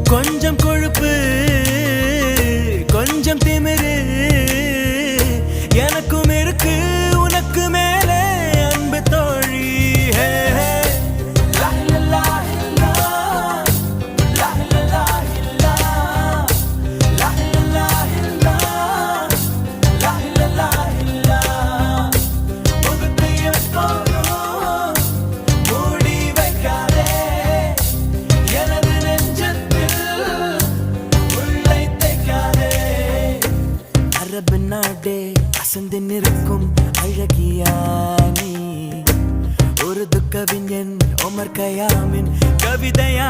கொஞ்சம் கொழுப்பு கொஞ்சம் திமிரு எனக்கும் இருக்கு உனக்கு மேலே அன்பு தோழி. அரபு நாடே அசந்து நிற்கும் அழகியானி ஒரு துக்கவிஞன் ஒமர் கயாமின் கவிதையா.